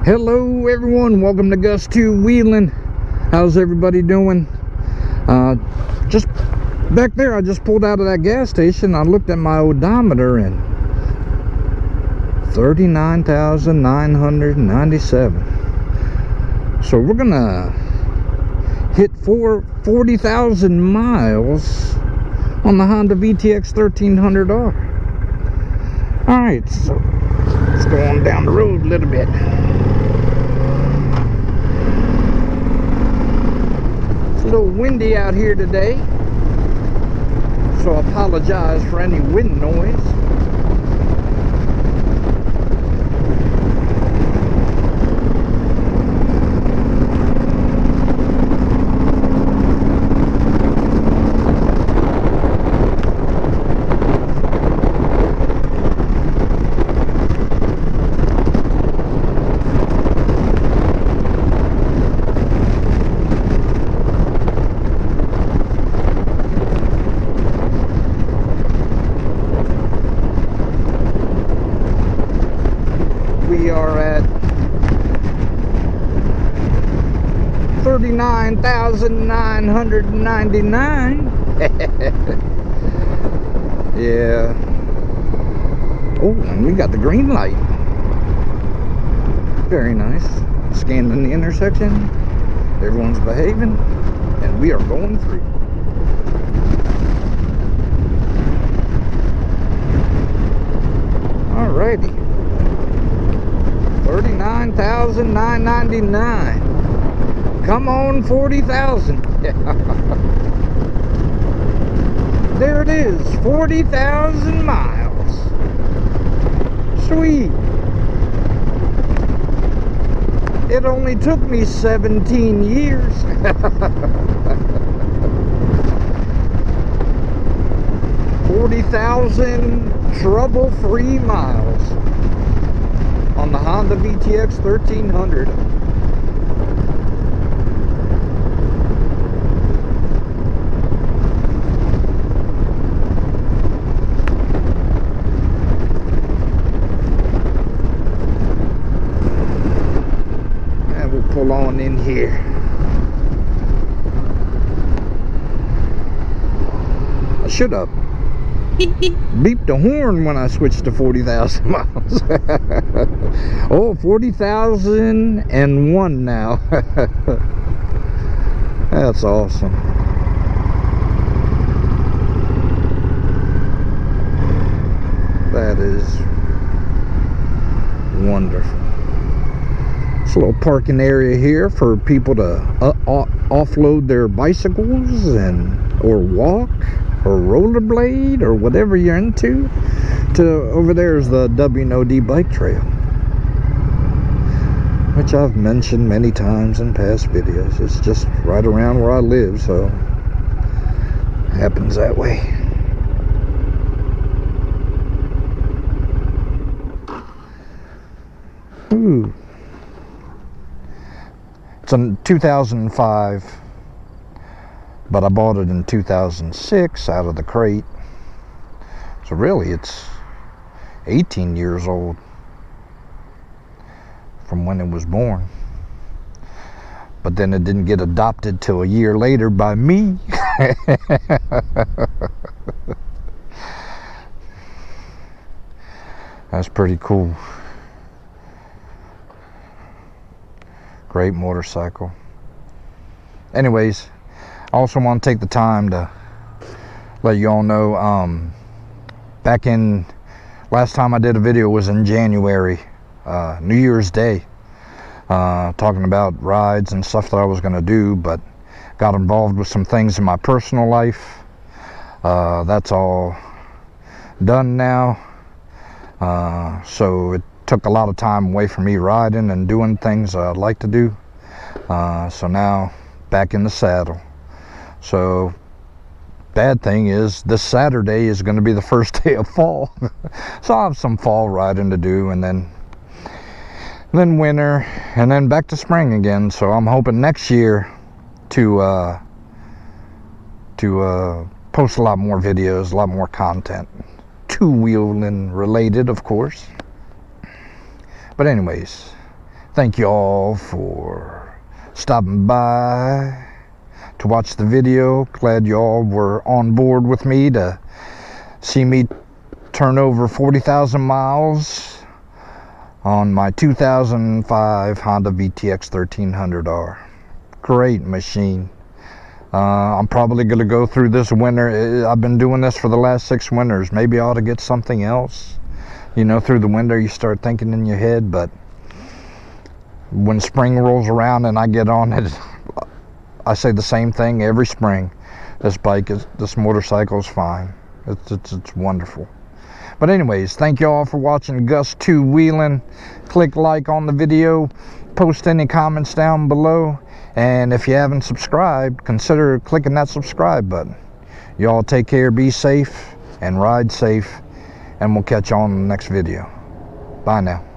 Hello everyone, welcome to Gus 2 Wheeling. How's everybody doing? Just back there, I just pulled out of that gas station. I looked at my odometer and 39,997. So we're gonna hit 40,000 miles on the Honda VTX1300R. Alright, so let's go on down the road a little bit. It's a little windy out here today, so I apologize for any wind noise. We are at 39,999. Yeah. Oh, and we got the green light. Very nice. Scanning the intersection. Everyone's behaving, and we are going through. Alrighty. 39,999. Come on, 40,000. There it is, 40,000 miles. Sweet. It only took me 17 years. 40,000 trouble-free miles on the Honda VTX1300. And we'll pull on in here. I should have beeped the horn when I switched to 40,000 miles. Oh, 40,001 now. That's awesome. That is wonderful. It's a little parking area here for people to offload their bicycles or walk or rollerblade or whatever you're into. Over there is the W&OD bike trail, which I've mentioned many times in past videos. It's just right around where I live, so it happens that way. Ooh. It's a 2005, but I bought it in 2006 out of the crate. So really it's 18 years old from when it was born. But then it didn't get adopted till a year later by me. That's pretty cool. Great motorcycle. Anyways, I also want to take the time to let you all know, back in, last time I did a video was in January, New Year's Day, talking about rides and stuff that I was going to do, but got involved with some things in my personal life. That's all done now, so it took a lot of time away from me riding and doing things I'd like to do. So now back in the saddle. So bad thing is this Saturday is going to be the first day of fall. So I'll have some fall riding to do, and then winter, and then back to spring again. So I'm hoping next year to post a lot more videos, a lot more content, two-wheeling related, of course. But anyways, Thank you all for stopping by to watch the video. Glad you all were on board with me to see me turn over 40,000 miles on my 2005 Honda VTX1300R. Great machine. I'm probably going to go through this winter. I've been doing this for the last 6 winters. Maybe I ought to get something else. You know, through the winter you start thinking in your head, but when spring rolls around and I get on it, I say the same thing every spring. This motorcycle is fine. It's wonderful. But anyways, thank you all for watching Gus 2 Wheeling. Click like on the video, post any comments down below, and if you haven't subscribed, consider clicking that subscribe button. Y'all take care, be safe, and ride safe, and we'll catch you on the next video. Bye now.